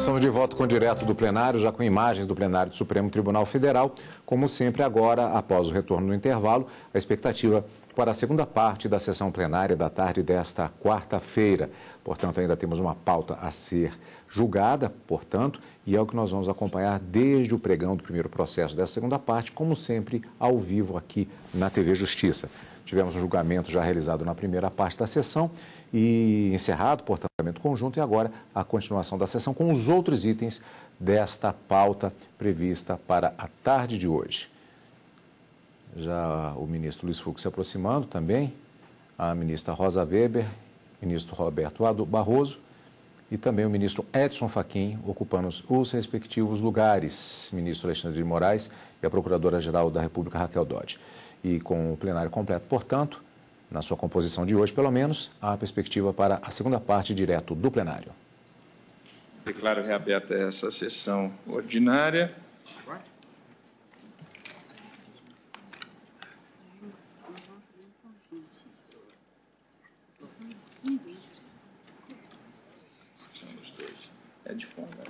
Estamos de volta com o direto do plenário, já com imagens do plenário do Supremo Tribunal Federal. Como sempre, agora, após o retorno do intervalo, a expectativa para a segunda parte da sessão plenária da tarde desta quarta-feira. Portanto, ainda temos uma pauta a ser julgada, portanto, e é o que nós vamos acompanhar desde o pregão do primeiro processo dessa segunda parte, como sempre, ao vivo aqui na TV Justiça. Tivemos um julgamento já realizado na primeira parte da sessão e encerrado, portanto, conjunto, e agora a continuação da sessão com os outros itens desta pauta prevista para a tarde de hoje. Já o ministro Luiz Fux se aproximando também, a ministra Rosa Weber, ministro Roberto Barroso e também o ministro Edson Fachin, ocupando os respectivos lugares, ministro Alexandre de Moraes e a Procuradora-Geral da República, Raquel Dodge. E com o plenário completo, portanto, na sua composição de hoje, pelo menos, há a perspectiva para a segunda parte direto do plenário. Declaro reaberta essa sessão ordinária. São os dois. É de fundo, né?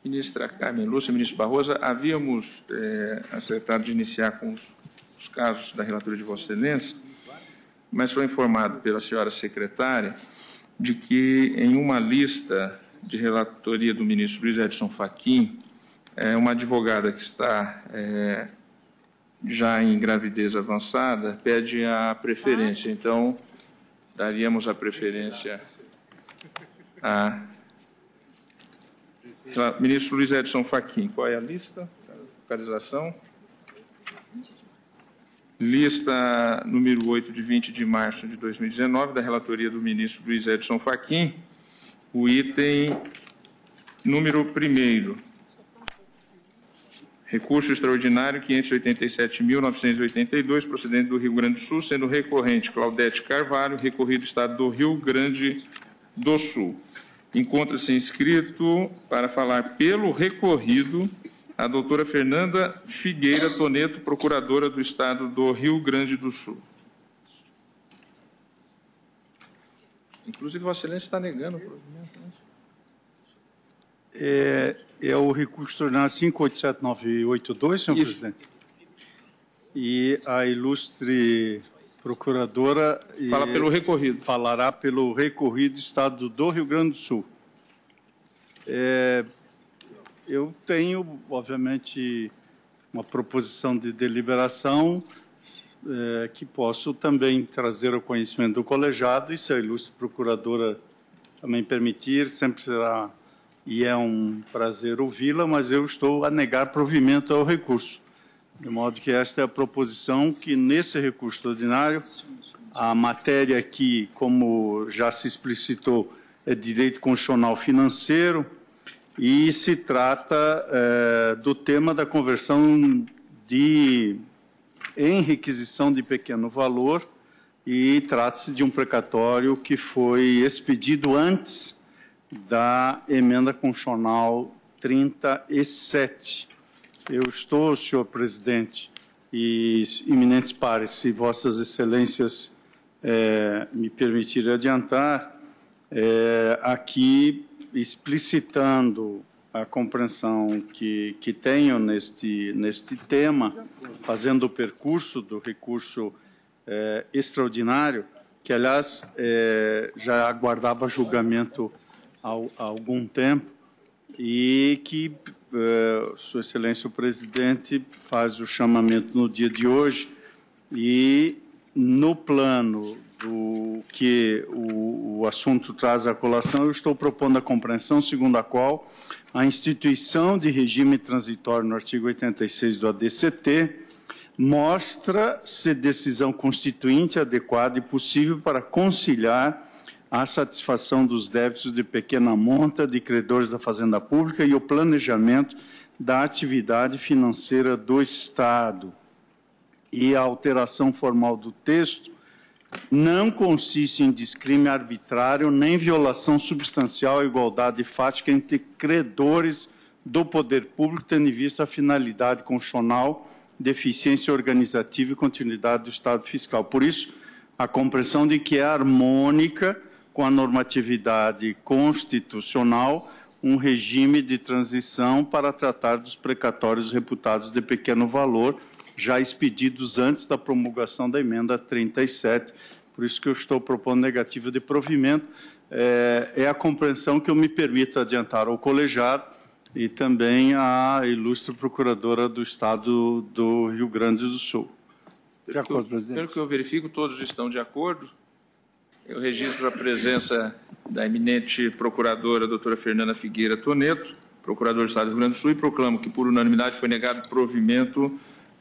Ministra Carmen Lúcia, ministro Barroso, havíamos acertado de iniciar com os casos da relatoria de Vossa Excelência, mas foi informado pela senhora secretária de que em uma lista de relatoria do ministro Luiz Edson Fachin, uma advogada que está já em gravidez avançada pede a preferência. Então, daríamos a preferência a ministro Luiz Edson Fachin. Qual é a lista? Localização? Lista número 8, de 20 de março de 2019, da relatoria do ministro Luiz Edson Fachin. O item número 1º. Recurso extraordinário 587.982, procedente do Rio Grande do Sul, sendo recorrente Claudete Carvalho, recorrido Estado do Rio Grande do Sul. Encontra-se inscrito para falar pelo recorrido a doutora Fernanda Figueira Toneto, procuradora do Estado do Rio Grande do Sul. Inclusive, Vossa Excelência está negando o provimento, né? É o recurso extraordinário 587982, senhor presidente. E a ilustre procuradora fala pelo recorrido. Falará pelo recorrido Estado do Rio Grande do Sul. Eu tenho, obviamente, uma proposição de deliberação que posso também trazer ao conhecimento do colegiado, e se a ilustre procuradora também permitir, sempre será, e é um prazer ouvi-la, mas eu estou a negar provimento ao recurso. De modo que esta é a proposição que, nesse recurso extraordinário, a matéria aqui, como já se explicitou, é direito constitucional financeiro e se trata do tema da conversão em requisição de pequeno valor, e trata-se de um precatório que foi expedido antes da emenda constitucional 37. Eu estou, senhor presidente e eminentes pares, se vossas excelências me permitirem adiantar, aqui explicitando a compreensão que tenho neste tema, fazendo o percurso do recurso extraordinário, que, aliás, já aguardava julgamento há algum tempo, e que Sua Excelência o Presidente faz o chamamento no dia de hoje, e no plano do que o assunto traz à colação, eu estou propondo a compreensão segundo a qual a instituição de regime transitório no artigo 86 do ADCT mostra-se decisão constituinte adequada e possível para conciliar a satisfação dos débitos de pequena monta de credores da Fazenda Pública e o planejamento da atividade financeira do Estado. E a alteração formal do texto não consiste em descrime arbitrário nem violação substancial à igualdade fática entre credores do poder público, tendo em vista a finalidade constitucional de eficiência organizativa e continuidade do Estado fiscal. Por isso, a compreensão de que é harmônica com a normatividade constitucional um regime de transição para tratar dos precatórios reputados de pequeno valor, já expedidos antes da promulgação da emenda 37. Por isso que eu estou propondo negativa de provimento. É a compreensão que eu me permito adiantar ao colegiado e também à ilustre procuradora do Estado do Rio Grande do Sul. De acordo, presidente. Pelo que eu verifico, todos estão de acordo. Eu registro a presença da eminente procuradora, doutora Fernanda Figueira Toneto, procuradora do Estado do Rio Grande do Sul, e proclamo que, por unanimidade, foi negado provimento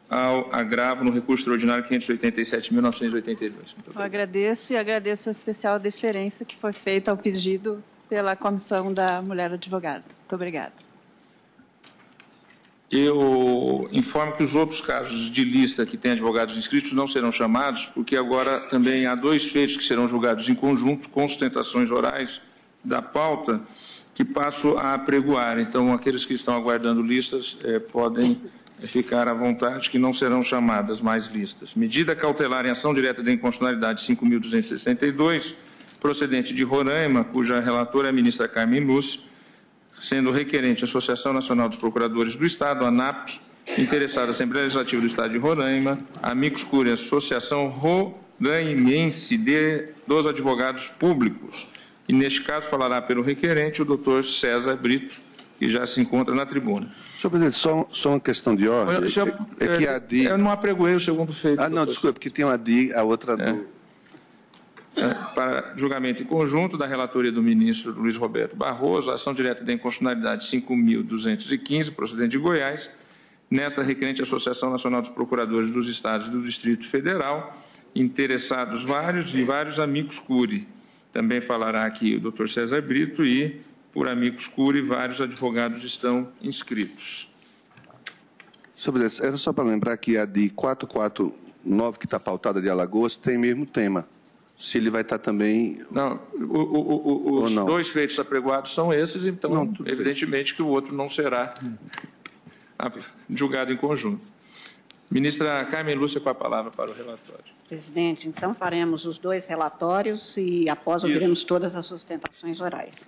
ao agravo no recurso extraordinário 587.982. Eu agradeço e agradeço a especial deferência que foi feita ao pedido pela Comissão da Mulher Advogada. Muito obrigada. Eu informo que os outros casos de lista que têm advogados inscritos não serão chamados, porque agora também há 2 feitos que serão julgados em conjunto, com sustentações orais da pauta, que passo a apregoar. Então, aqueles que estão aguardando listas podem ficar à vontade, que não serão chamadas mais listas. Medida cautelar em ação direta de inconstitucionalidade 5.262, procedente de Roraima, cuja relatora é a ministra Carmen Lúcia, sendo requerente a Associação Nacional dos Procuradores do Estado, ANAP, interessada a Assembleia Legislativa do Estado de Roraima, Amicus Curiae, Associação Roraimense dos Advogados Públicos. E, neste caso, falará pelo requerente o doutor César Brito, que já se encontra na tribuna. Senhor presidente, só uma questão de ordem. Que a DI... Eu não apregoei o segundo feito. Não, desculpa, porque tem uma DI, a outra do... Para julgamento em conjunto da relatoria do ministro Luiz Roberto Barroso, ação direta de inconstitucionalidade 5.215, procedente de Goiás, nesta requerente Associação Nacional dos Procuradores dos Estados e do Distrito Federal, interessados vários e vários amicus curiae. Também falará aqui o doutor César Brito e, por amicus curiae, vários advogados estão inscritos. Senhor presidente, era só para lembrar que a DI 449, que está pautada de Alagoas, tem mesmo tema. Se ele vai estar também... Não, os 2 feitos apregoados são esses, então, não, evidentemente, que o outro não será julgado em conjunto. Ministra Carmen Lúcia, com a palavra para o relatório. Presidente, então faremos os 2 relatórios e, após, ouviremos todas as sustentações orais.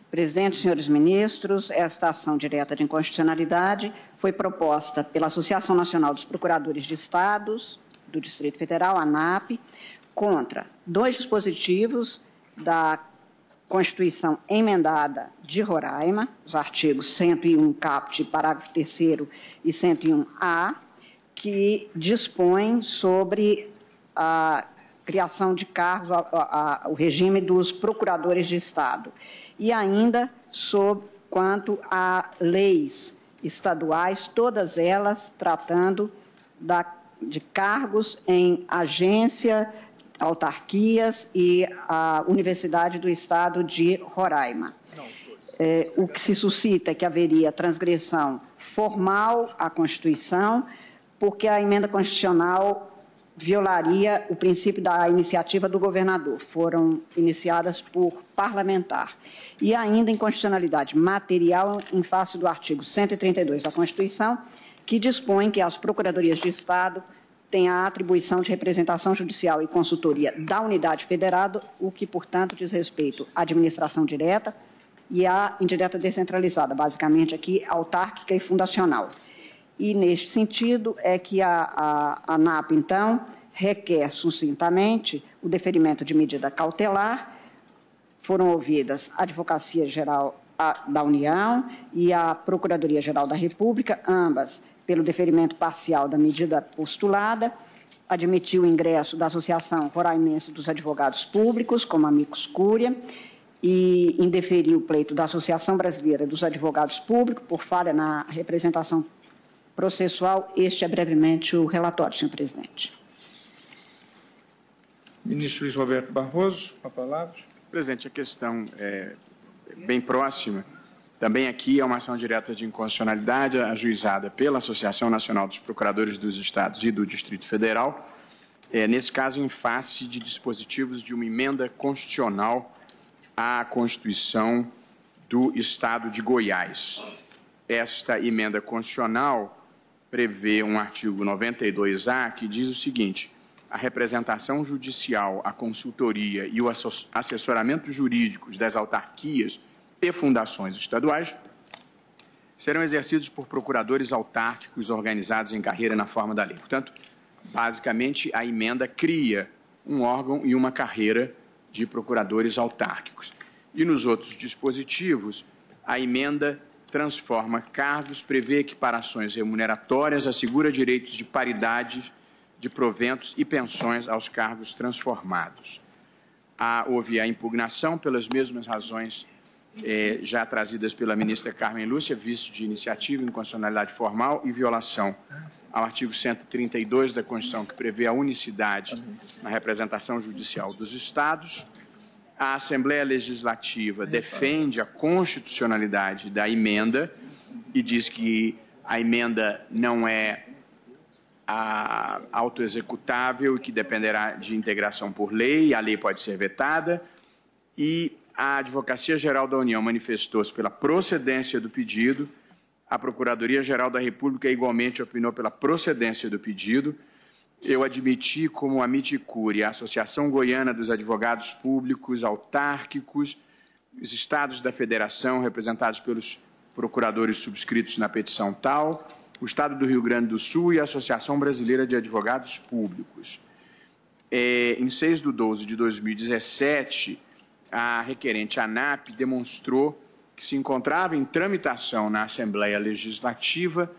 Presidente, senhores ministros, esta ação direta de inconstitucionalidade foi proposta pela Associação Nacional dos Procuradores de Estados, do Distrito Federal, ANAP, contra 2 dispositivos da Constituição emendada de Roraima, os artigos 101 caput, parágrafo 3º e 101A, que dispõem sobre a criação de cargos, o regime dos procuradores de Estado, e ainda quanto a leis estaduais, todas elas tratando de cargos em agência, autarquias e a Universidade do Estado de Roraima. O que se suscita é que haveria transgressão formal à Constituição, porque a emenda constitucional violaria o princípio da iniciativa do governador. Foram iniciadas por parlamentar. E ainda inconstitucionalidade material em face do artigo 132 da Constituição, que dispõe que as procuradorias de Estado têm a atribuição de representação judicial e consultoria da unidade federada, o que, portanto, diz respeito à administração direta e à indireta descentralizada, basicamente aqui autárquica e fundacional. E, neste sentido, é que a ANAP, então, requer sucintamente o deferimento de medida cautelar. Foram ouvidas a Advocacia Geral da União e a Procuradoria-Geral da República, ambas pelo deferimento parcial da medida postulada, admitiu o ingresso da Associação Roraimense dos Advogados Públicos, como amicus curiae, e indeferiu o pleito da Associação Brasileira dos Advogados Públicos por falha na representação processual. Este é brevemente o relatório, senhor presidente. Ministro Luiz Roberto Barroso, com a palavra. Presidente, a questão é bem próxima. Também aqui é uma ação direta de inconstitucionalidade ajuizada pela Associação Nacional dos Procuradores dos Estados e do Distrito Federal, nesse caso em face de dispositivos de uma emenda constitucional à Constituição do Estado de Goiás. Esta emenda constitucional prevê um artigo 92A que diz o seguinte: a representação judicial, a consultoria e o assessoramento jurídicos das autarquias e fundações estaduais serão exercidos por procuradores autárquicos organizados em carreira na forma da lei. Portanto, basicamente, a emenda cria um órgão e uma carreira de procuradores autárquicos. E nos outros dispositivos, a emenda transforma cargos, prevê equiparações remuneratórias, assegura direitos de paridade de proventos e pensões aos cargos transformados. Houve a impugnação pelas mesmas razões já trazidas pela ministra Carmen Lúcia, vício de iniciativa, inconstitucionalidade formal e violação ao artigo 132 da Constituição, que prevê a unicidade na representação judicial dos Estados. A Assembleia Legislativa defende a constitucionalidade da emenda e diz que a emenda não é autoexecutável e que dependerá de integração por lei, a lei pode ser vetada, e a Advocacia Geral da União manifestou-se pela procedência do pedido, a Procuradoria-Geral da República igualmente opinou pela procedência do pedido. Eu admiti como Amiticuri a Associação Goiana dos Advogados Públicos Autárquicos, os estados da Federação representados pelos procuradores subscritos na petição tal, o Estado do Rio Grande do Sul e a Associação Brasileira de Advogados Públicos. Em 6/12/2017, a requerente ANAP demonstrou que se encontrava em tramitação na Assembleia Legislativa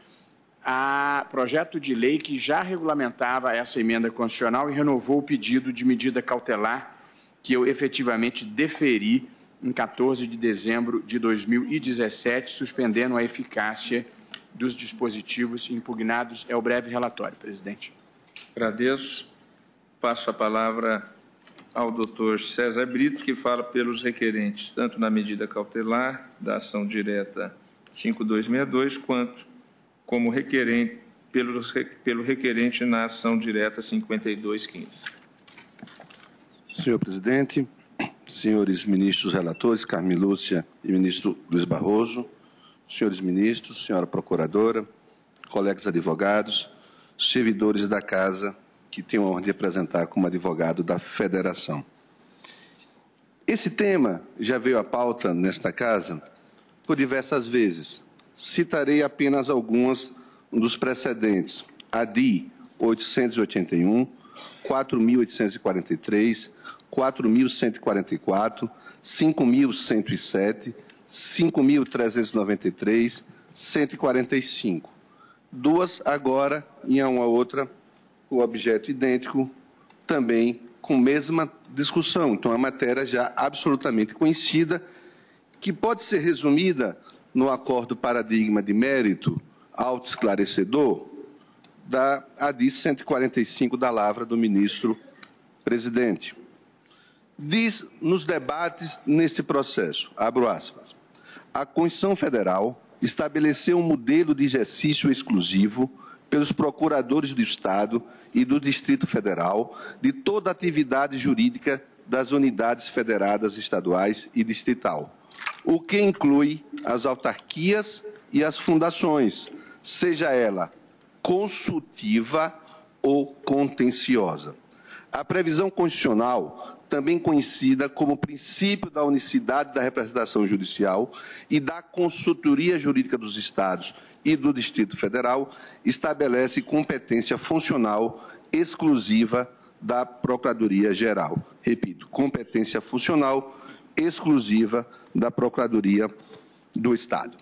a projeto de lei que já regulamentava essa emenda constitucional e renovou o pedido de medida cautelar que eu efetivamente deferi em 14 de dezembro de 2017, suspendendo a eficácia dos dispositivos impugnados. É o breve relatório, presidente. Agradeço. Passo a palavra ao doutor César Brito, que fala pelos requerentes, tanto na medida cautelar da ação direta 5262, quanto como requerente, pelo requerente na ação direta 5215. Senhor presidente, senhores ministros relatores, Carmen Lúcia e ministro Luiz Barroso, senhores ministros, senhora procuradora, colegas advogados, servidores da Casa, que tenho a honra de apresentar como advogado da Federação. Esse tema já veio à pauta nesta Casa por diversas vezes. Citarei apenas alguns dos precedentes: ADI 881, 4.843, 4.144, 5.107, 5.393, 145. Duas agora e uma outra o objeto idêntico, também com mesma discussão. Então, a matéria já absolutamente conhecida, que pode ser resumida no acordo paradigma de mérito autoesclarecedor da ADI 145 da lavra do ministro presidente. Diz nos debates neste processo, abro aspas, a Constituição Federal estabeleceu um modelo de exercício exclusivo pelos procuradores do Estado e do Distrito Federal de toda a atividade jurídica das unidades federadas estaduais e distrital, o que inclui as autarquias e as fundações, seja ela consultiva ou contenciosa. A previsão constitucional, também conhecida como princípio da unicidade da representação judicial e da consultoria jurídica dos Estados e do Distrito Federal, estabelece competência funcional exclusiva da Procuradoria-Geral. Repito, competência funcional exclusiva da Procuradoria do Estado.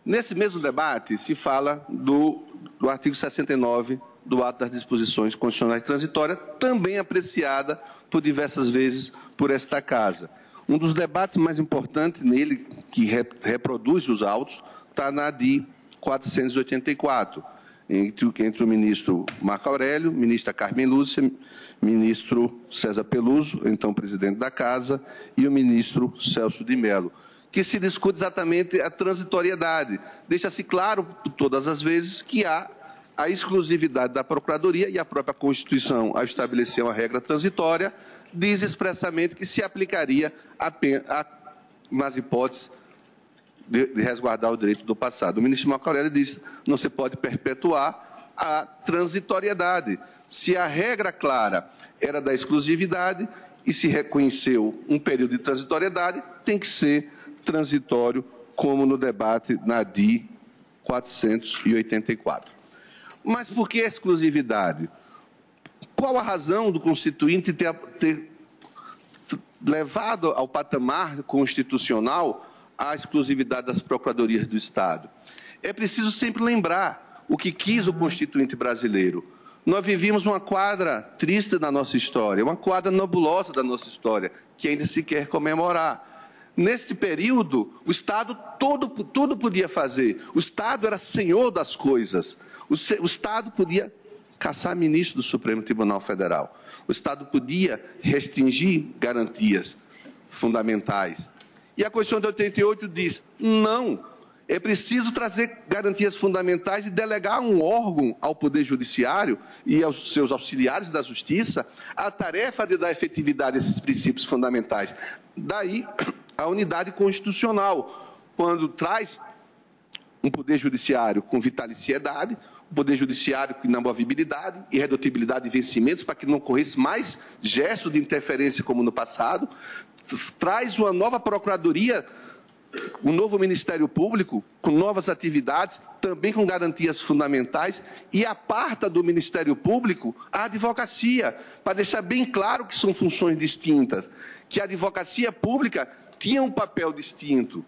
Nesse mesmo debate, se fala do artigo 69 do ato das disposições constitucionais transitórias, também apreciada por diversas vezes por esta Casa. Um dos debates mais importantes nele, que reproduz os autos, está na ADI 484, entre o ministro Marco Aurélio, ministra Carmen Lúcia, ministro César Peluso, então presidente da Casa, e o ministro Celso de Mello, que se discute exatamente a transitoriedade. Deixa-se claro, todas as vezes, que há a exclusividade da Procuradoria e a própria Constituição, ao estabelecer uma regra transitória, diz expressamente que se aplicaria nas hipóteses de resguardar o direito do passado. O ministro Marco Aurélio disse que não se pode perpetuar a transitoriedade. Se a regra clara era da exclusividade e se reconheceu um período de transitoriedade, tem que ser transitório, como no debate na ADI 484. Mas por que a exclusividade? Qual a razão do Constituinte ter levado ao patamar constitucional a exclusividade das procuradorias do Estado? É preciso sempre lembrar o que quis o Constituinte brasileiro. Nós vivíamos uma quadra triste da nossa história, uma quadra nebulosa da nossa história, que ainda se quer comemorar. Nesse período, o Estado tudo podia fazer. O Estado era senhor das coisas. O Estado podia caçar ministro do Supremo Tribunal Federal. O Estado podia restringir garantias fundamentais. E a Constituição de 88 diz, não, é preciso trazer garantias fundamentais e delegar um órgão ao Poder Judiciário e aos seus auxiliares da Justiça a tarefa de dar efetividade a esses princípios fundamentais. Daí a unidade constitucional, quando traz um Poder Judiciário com vitaliciedade, um Poder Judiciário com inamovibilidade, irredutibilidade de vencimentos, para que não ocorresse mais gestos de interferência como no passado, traz uma nova Procuradoria, um novo Ministério Público, com novas atividades, também com garantias fundamentais, e aparta do Ministério Público a advocacia, para deixar bem claro que são funções distintas, que a advocacia pública tinha um papel distinto,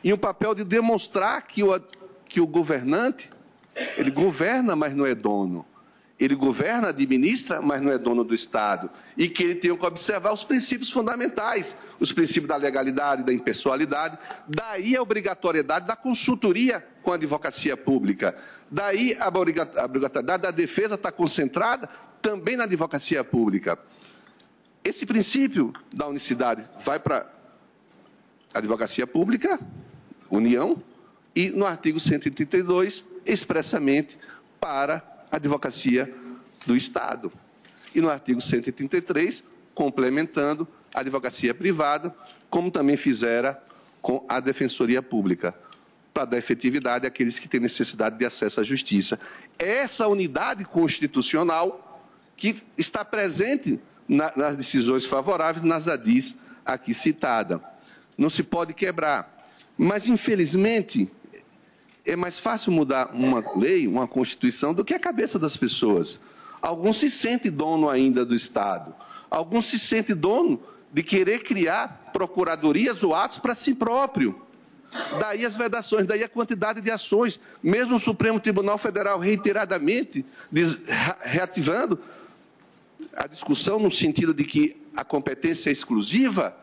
e um papel de demonstrar que o governante, ele governa, mas não é dono. Ele governa, administra, mas não é dono do Estado. E que ele tem que observar os princípios fundamentais, os princípios da legalidade, da impessoalidade. Daí a obrigatoriedade da consultoria com a advocacia pública. Daí a obrigatoriedade da defesa está concentrada também na advocacia pública. Esse princípio da unicidade vai para a advocacia pública, União, e no artigo 132, expressamente para a advocacia do Estado. E no artigo 133, complementando a advocacia privada, como também fizera com a Defensoria Pública, para dar efetividade àqueles que têm necessidade de acesso à justiça. Essa unidade constitucional que está presente nas decisões favoráveis, nas ADIs aqui citadas. Não se pode quebrar. Mas, infelizmente, é mais fácil mudar uma lei, uma Constituição, do que a cabeça das pessoas. Alguns se sentem dono ainda do Estado. Alguns se sentem dono de querer criar procuradorias ou atos para si próprio. Daí as vedações, daí a quantidade de ações. Mesmo o Supremo Tribunal Federal reiteradamente reativando a discussão no sentido de que a competência é exclusiva,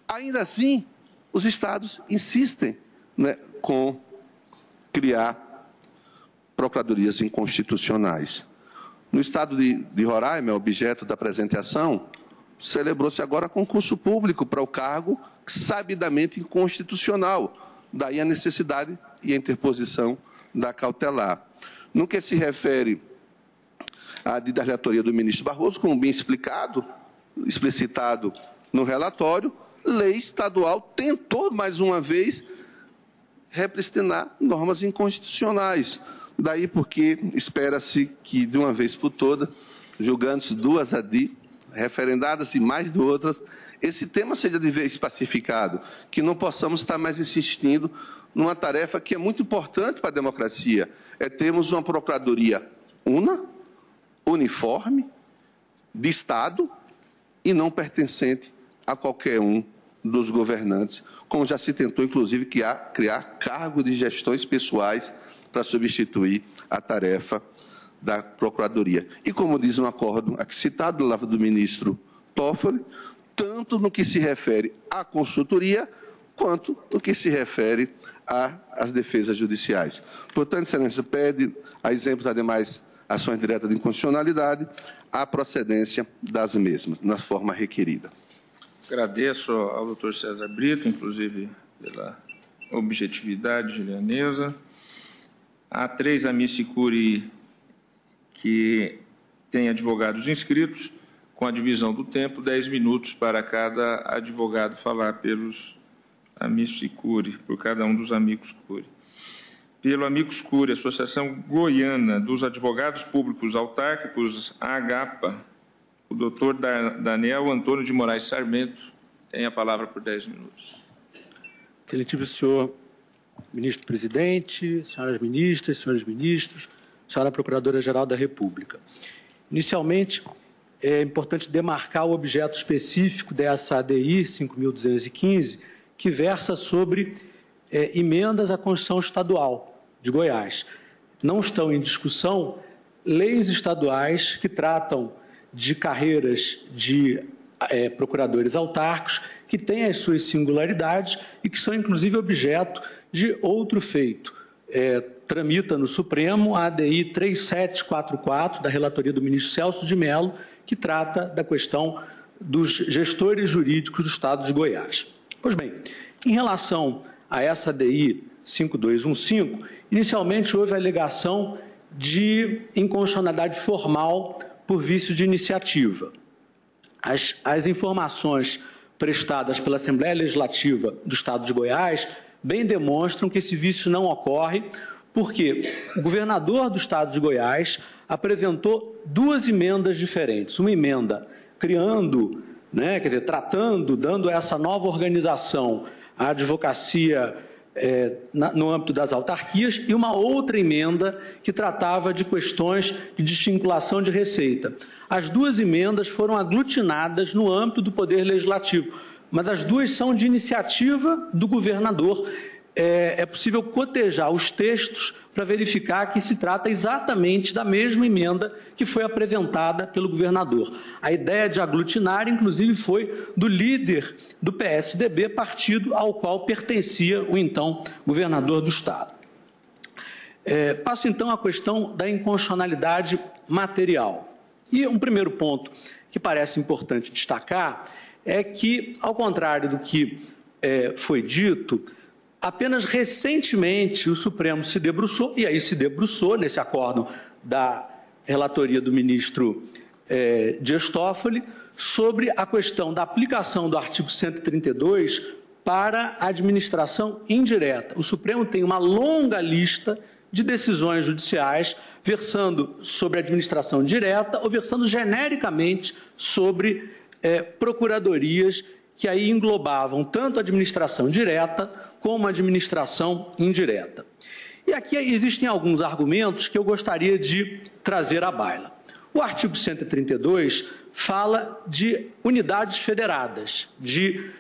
ainda assim os Estados insistem, né, com criar procuradorias inconstitucionais. No Estado de Roraima, objeto da apresentação, celebrou-se agora concurso público para o cargo sabidamente inconstitucional. Daí a necessidade e a interposição da cautelar. No que se refere à da relatoria do ministro Barroso, como bem explicitado no relatório, lei estadual tentou, mais uma vez, repristinar normas inconstitucionais. Daí porque espera-se que, de uma vez por todas, julgando-se duas ADI, referendadas-se mais de outras, esse tema seja de vez pacificado, que não possamos estar mais insistindo numa tarefa que é muito importante para a democracia, é termos uma procuradoria uniforme, de Estado e não pertencente a qualquer um dos governantes, como já se tentou, inclusive, criar cargo de gestões pessoais para substituir a tarefa da Procuradoria. E como diz um acordo aqui citado do ministro Toffoli, tanto no que se refere à consultoria, quanto no que se refere às defesas judiciais. Portanto, Excelência, pede, a exemplos das demais ações diretas de inconstitucionalidade, a procedência das mesmas, na forma requerida. Agradeço ao doutor César Brito, inclusive pela objetividade gilianesa. A 3, amici curiae que tem advogados inscritos, com a divisão do tempo, 10 minutos para cada advogado falar pelos amigos curiae, por cada um dos amigos curiae. Pelo amigos curiae, Associação Goiana dos Advogados Públicos Autárquicos, a AGAPA, o doutor Daniel Antônio de Moraes Sarmento tem a palavra por 10 minutos. Excelentíssimo senhor ministro-presidente, senhoras ministras, senhores ministros, senhora Procuradora-Geral da República. Inicialmente, é importante demarcar o objeto específico dessa ADI 5.215, que versa sobre emendas à Constituição Estadual de Goiás. Não estão em discussão leis estaduais que tratam de carreiras de procuradores autárquicos, que têm as suas singularidades e que são, inclusive, objeto de outro feito. Tramita no Supremo a ADI 3744, da relatoria do ministro Celso de Mello, que trata da questão dos gestores jurídicos do Estado de Goiás. Pois bem, em relação a essa ADI 5215, inicialmente houve a alegação de inconstitucionalidade formal por vício de iniciativa. As informações prestadas pela Assembleia Legislativa do Estado de Goiás bem demonstram que esse vício não ocorre, porque o governador do Estado de Goiás apresentou duas emendas diferentes. Uma emenda criando, tratando, dando essa nova organização à advocacia no âmbito das autarquias, e uma outra emenda que tratava de questões de desvinculação de receita. As duas emendas foram aglutinadas no âmbito do Poder Legislativo, mas as duas são de iniciativa do governador. É possível cotejar os textos para verificar que se trata exatamente da mesma emenda que foi apresentada pelo governador. A ideia de aglutinar, inclusive, foi do líder do PSDB, partido ao qual pertencia o então governador do Estado. Passo, então, à questão da inconstitucionalidade material. E um primeiro ponto que parece importante destacar é que, ao contrário do que foi dito, apenas recentemente o Supremo se debruçou, e aí se debruçou nesse acórdão da relatoria do ministro Dias Toffoli, sobre a questão da aplicação do artigo 132 para a administração indireta. O Supremo tem uma longa lista de decisões judiciais versando sobre a administração direta ou versando genericamente sobre procuradorias que aí englobavam tanto a administração direta como a administração indireta. E aqui existem alguns argumentos que eu gostaria de trazer à baila. O artigo 132 fala de unidades federadas, de,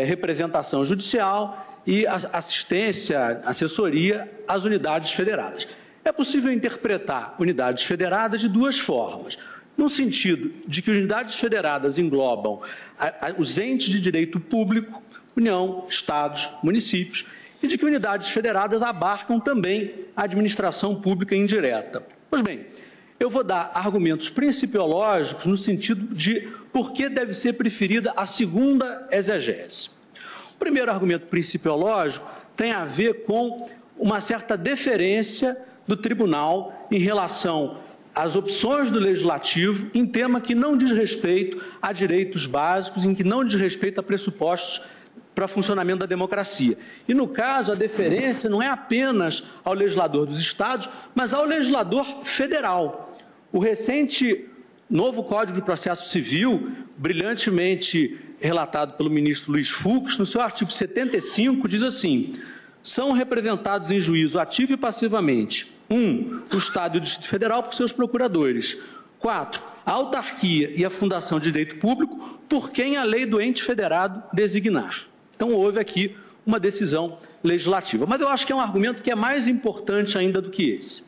representação judicial e assistência, assessoria às unidades federadas. É possível interpretar unidades federadas de duas formas. No sentido de que unidades federadas englobam os entes de direito público, União, Estados, municípios, e de que unidades federadas abarcam também a administração pública indireta. Pois bem, eu vou dar argumentos principiológicos no sentido de por que deve ser preferida a segunda exegese. O primeiro argumento principiológico tem a ver com uma certa deferência do tribunal em relação às opções do Legislativo em tema que não diz respeito a direitos básicos, em que não diz respeito a pressupostos para funcionamento da democracia. E, no caso, a deferência não é apenas ao legislador dos estados, mas ao legislador federal. O recente novo Código de Processo Civil, brilhantemente relatado pelo ministro Luiz Fux, no seu artigo 75, diz assim: são representados em juízo ativo e passivamente 1. O Estado e o Distrito Federal por seus procuradores. 4. A autarquia e a Fundação de Direito Público por quem a lei do ente federado designar. Então, houve aqui uma decisão legislativa. Mas eu acho que é um argumento que é mais importante ainda do que esse.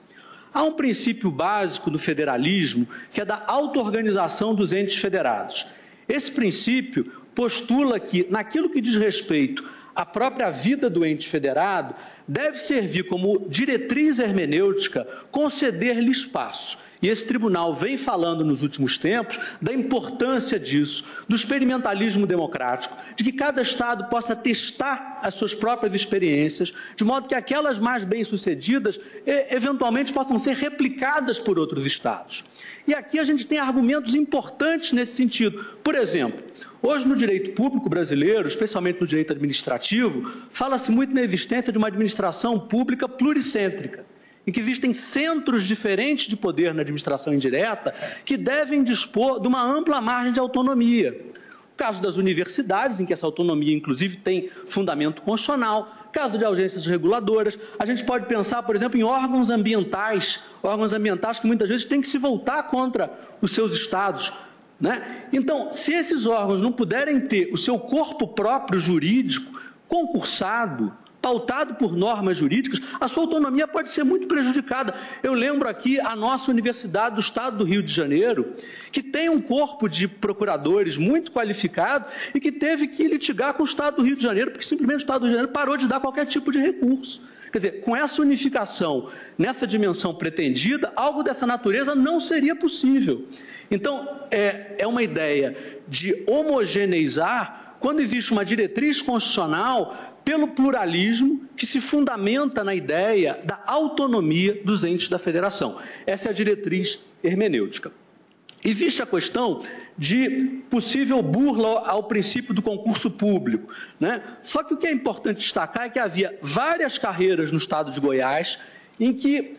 Há um princípio básico do federalismo, que é da auto-organização dos entes federados. Esse princípio postula que, naquilo que diz respeito à própria vida do ente federado, deve servir como diretriz hermenêutica conceder-lhe espaço. E esse tribunal vem falando nos últimos tempos da importância disso, do experimentalismo democrático, de que cada Estado possa testar as suas próprias experiências, de modo que aquelas mais bem-sucedidas, eventualmente, possam ser replicadas por outros Estados. E aqui a gente tem argumentos importantes nesse sentido. Por exemplo, hoje no direito público brasileiro, especialmente no direito administrativo, fala-se muito na existência de uma administração pública pluricêntrica, em que existem centros diferentes de poder na administração indireta que devem dispor de uma ampla margem de autonomia. O caso das universidades, em que essa autonomia, inclusive, tem fundamento constitucional. Caso de agências reguladoras, a gente pode pensar, por exemplo, em órgãos ambientais que muitas vezes têm que se voltar contra os seus estados, né? Então, se esses órgãos não puderem ter o seu corpo próprio jurídico concursado, pautado por normas jurídicas, a sua autonomia pode ser muito prejudicada. Eu lembro aqui a nossa Universidade do Estado do Rio de Janeiro, que tem um corpo de procuradores muito qualificado e que teve que litigar com o Estado do Rio de Janeiro, porque simplesmente o Estado do Rio de Janeiro parou de dar qualquer tipo de recurso. Quer dizer, com essa unificação, nessa dimensão pretendida, algo dessa natureza não seria possível. Então, é uma ideia de homogeneizar quando existe uma diretriz constitucional pelo pluralismo que se fundamenta na ideia da autonomia dos entes da federação. Essa é a diretriz hermenêutica. Existe a questão de possível burla ao princípio do concurso público, né? Só que o que é importante destacar é que havia várias carreiras no estado de Goiás em que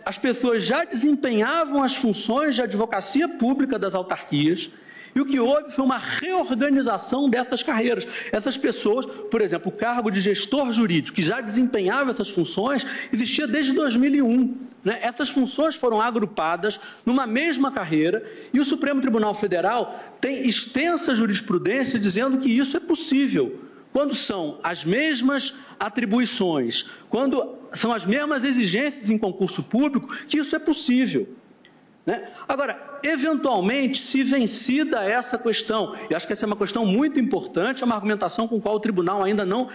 as pessoas já desempenhavam as funções de advocacia pública das autarquias. E o que houve foi uma reorganização dessas carreiras. Essas pessoas, por exemplo, o cargo de gestor jurídico, que já desempenhava essas funções, existia desde 2001. Né? Essas funções foram agrupadas numa mesma carreira e o Supremo Tribunal Federal tem extensa jurisprudência dizendo que isso é possível. Quando são as mesmas atribuições, quando são as mesmas exigências em concurso público, que isso é possível. Né? Agora, eventualmente, se vencida essa questão, e acho que essa é uma questão muito importante, é uma argumentação com a qual o tribunal ainda não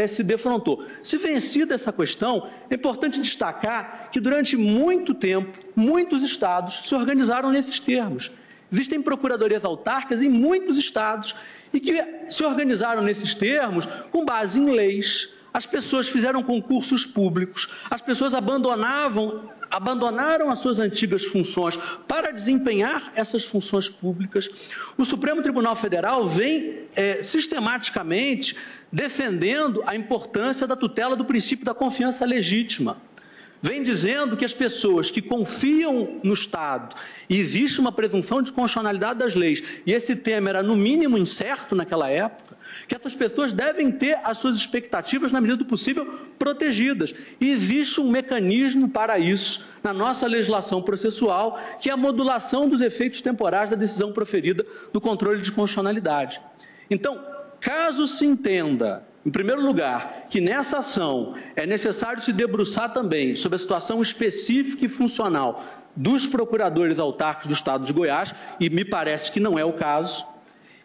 se defrontou. Se vencida essa questão, é importante destacar que durante muito tempo, muitos estados se organizaram nesses termos. Existem procuradorias autárquicas em muitos estados e que se organizaram nesses termos com base em leis. As pessoas fizeram concursos públicos, as pessoas abandonaram as suas antigas funções para desempenhar essas funções públicas. O Supremo Tribunal Federal vem sistematicamente defendendo a importância da tutela do princípio da confiança legítima. Vem dizendo que as pessoas que confiam no Estado, e existe uma presunção de constitucionalidade das leis, e esse tema era no mínimo incerto naquela época, que essas pessoas devem ter as suas expectativas, na medida do possível, protegidas. E existe um mecanismo para isso na nossa legislação processual, que é a modulação dos efeitos temporais da decisão proferida do controle de constitucionalidade. Então, caso se entenda, em primeiro lugar, que nessa ação é necessário se debruçar também sobre a situação específica e funcional dos procuradores autárquicos do Estado de Goiás, e me parece que não é o caso.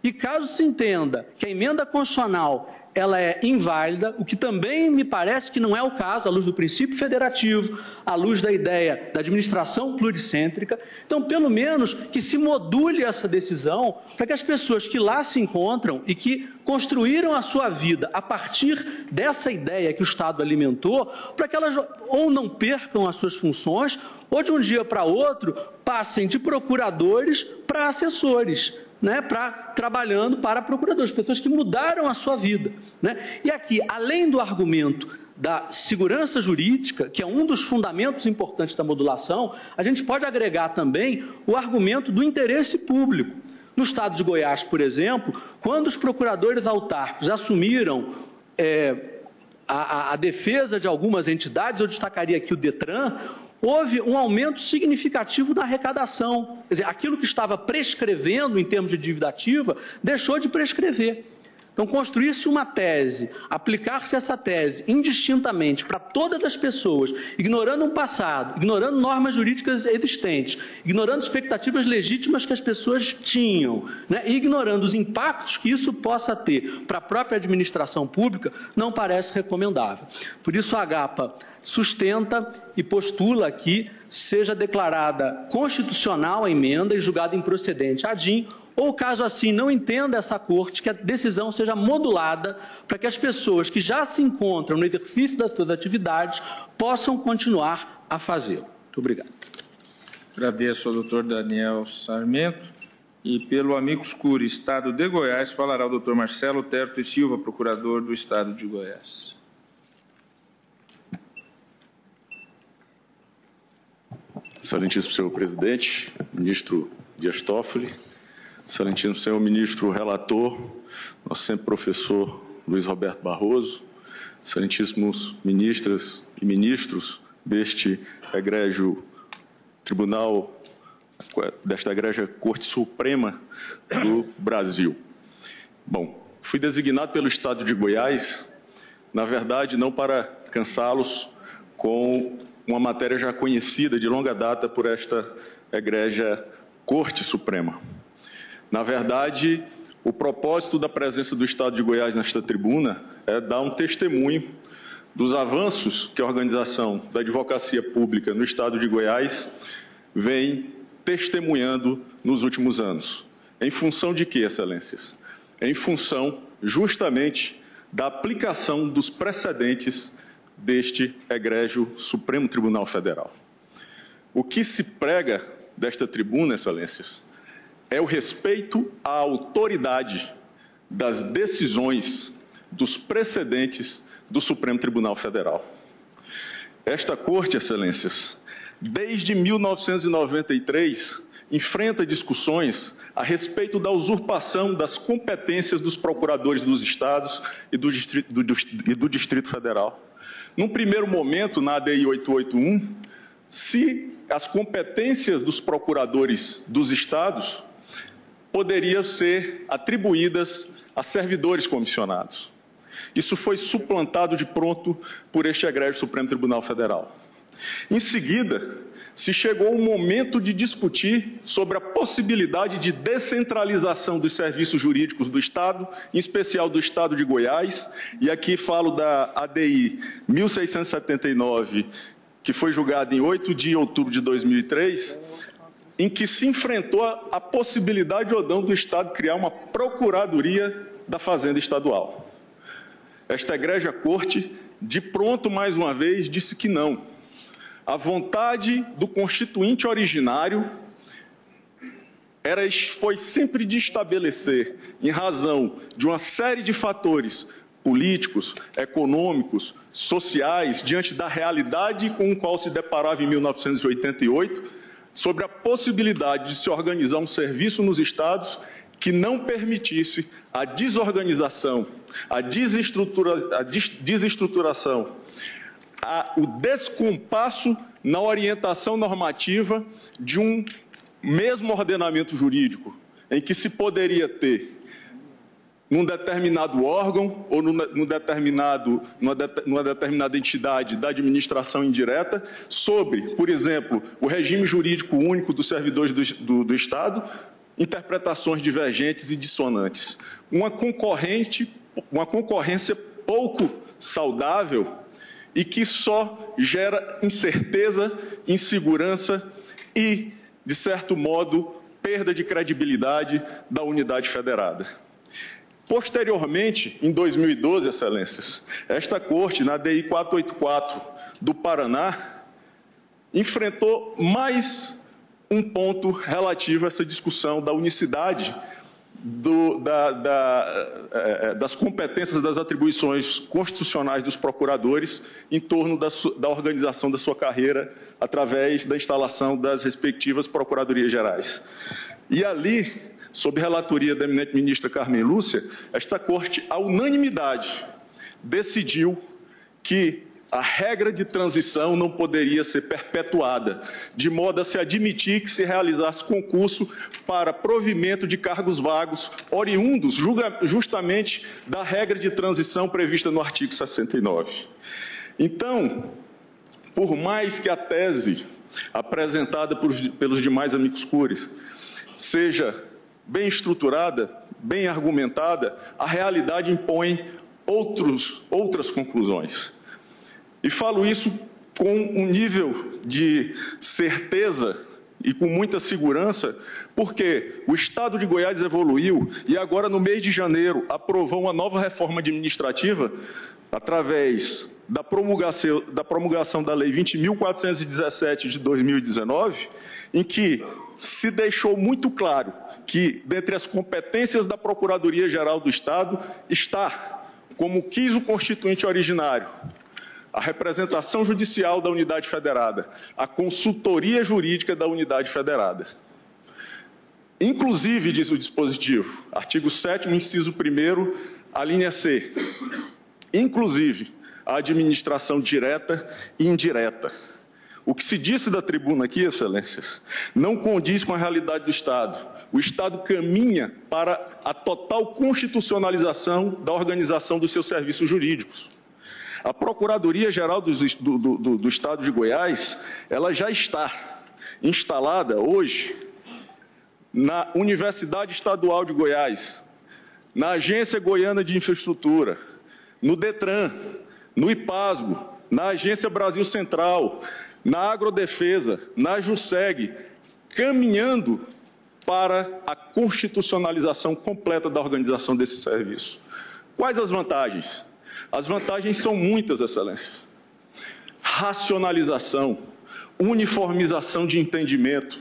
E caso se entenda que a emenda constitucional ela é inválida, o que também me parece que não é o caso, à luz do princípio federativo, à luz da ideia da administração pluricêntrica. Então, pelo menos que se module essa decisão para que as pessoas que lá se encontram e que construíram a sua vida a partir dessa ideia que o Estado alimentou, para que elas ou não percam as suas funções, ou de um dia para outro passem de procuradores para assessores, né, trabalhando para procuradores, pessoas que mudaram a sua vida. Né? E aqui, além do argumento da segurança jurídica, que é um dos fundamentos importantes da modulação, a gente pode agregar também o argumento do interesse público. No estado de Goiás, por exemplo, quando os procuradores autárquicos assumiram a defesa de algumas entidades, eu destacaria aqui o DETRAN, houve um aumento significativo da arrecadação. Quer dizer, aquilo que estava prescrevendo em termos de dívida ativa, deixou de prescrever. Então, construir-se uma tese, aplicar-se essa tese indistintamente para todas as pessoas, ignorando o passado, ignorando normas jurídicas existentes, ignorando expectativas legítimas que as pessoas tinham, né, e ignorando os impactos que isso possa ter para a própria administração pública, não parece recomendável. Por isso, a AGAPA sustenta e postula que seja declarada constitucional a emenda e julgada improcedente a DIN, ou, caso assim não entenda essa Corte, que a decisão seja modulada para que as pessoas que já se encontram no exercício das suas atividades possam continuar a fazê-lo. Muito obrigado. Agradeço ao doutor Daniel Sarmento. E pelo Amicus Curiae, Estado de Goiás, falará o doutor Marcelo Terto e Silva, procurador do Estado de Goiás. Excelentíssimo senhor presidente, ministro Dias Toffoli, excelentíssimo senhor ministro relator, nosso sempre professor Luiz Roberto Barroso, excelentíssimos ministras e ministros deste egrégio tribunal, desta egrégia Corte Suprema do Brasil. Bom, fui designado pelo Estado de Goiás, na verdade, não para cansá-los com uma matéria já conhecida de longa data por esta egrégia Corte Suprema. Na verdade, o propósito da presença do Estado de Goiás nesta tribuna é dar um testemunho dos avanços que a Organização da Advocacia Pública no Estado de Goiás vem testemunhando nos últimos anos. Em função de quê, excelências? Em função, justamente, da aplicação dos precedentes deste egrégio Supremo Tribunal Federal. O que se prega desta tribuna, excelências, é o respeito à autoridade das decisões, dos precedentes do Supremo Tribunal Federal. Esta Corte, excelências, desde 1993, enfrenta discussões a respeito da usurpação das competências dos procuradores dos estados e do Distrito Federal. Num primeiro momento, na ADI 881, se as competências dos procuradores dos estados poderiam ser atribuídas a servidores comissionados. Isso foi suplantado de pronto por este egrégio Supremo Tribunal Federal. Em seguida, se chegou o momento de discutir sobre a possibilidade de descentralização dos serviços jurídicos do Estado, em especial do Estado de Goiás, e aqui falo da ADI 1679, que foi julgada em 8 de outubro de 2003, em que se enfrentou a possibilidade ou não do Estado criar uma Procuradoria da Fazenda Estadual. Esta egrégia Corte, de pronto, mais uma vez, disse que não. A vontade do constituinte originário foi sempre de estabelecer, em razão de uma série de fatores políticos, econômicos, sociais, diante da realidade com a qual se deparava em 1988, sobre a possibilidade de se organizar um serviço nos estados que não permitisse a desorganização, a desestruturação, o descompasso na orientação normativa de um mesmo ordenamento jurídico, em que se poderia ter, num determinado órgão ou numa determinada entidade da administração indireta, sobre, por exemplo, o regime jurídico único dos servidores do Estado, interpretações divergentes e dissonantes. Uma concorrência pouco saudável e que só gera incerteza, insegurança e, de certo modo, perda de credibilidade da unidade federada. Posteriormente, em 2012, excelências, esta Corte, na DI 484 do Paraná, enfrentou mais um ponto relativo a essa discussão da unicidade das competências, das atribuições constitucionais dos procuradores em torno da organização da sua carreira através da instalação das respectivas procuradorias gerais. E ali, sob relatoria da eminente ministra Carmen Lúcia, esta Corte, à unanimidade, decidiu que a regra de transição não poderia ser perpetuada, de modo a se admitir que se realizasse concurso para provimento de cargos vagos oriundos justamente da regra de transição prevista no artigo 69. Então, por mais que a tese apresentada pelos demais amicus curiae seja bem estruturada, bem argumentada, a realidade impõe outras conclusões. E falo isso com um nível de certeza e com muita segurança, porque o Estado de Goiás evoluiu e agora, no mês de janeiro, aprovou uma nova reforma administrativa através da promulgação da Lei 20.417 de 2019, em que se deixou muito claro que, dentre as competências da Procuradoria-Geral do Estado, está, como quis o Constituinte originário, a representação judicial da unidade federada, a consultoria jurídica da unidade federada. Inclusive, diz o dispositivo, artigo 7º, inciso 1º, a linha C, inclusive a administração direta e indireta. O que se disse da tribuna aqui, excelências, não condiz com a realidade do Estado. O Estado caminha para a total constitucionalização da organização dos seus serviços jurídicos. A Procuradoria-Geral do Estado de Goiás, ela já está instalada hoje na Universidade Estadual de Goiás, na Agência Goiana de Infraestrutura, no DETRAN, no IPASGO, na Agência Brasil Central, na Agrodefesa, na JUSEG, caminhando para a constitucionalização completa da organização desse serviço. Quais as vantagens? As vantagens são muitas, excelência. Racionalização, uniformização de entendimento,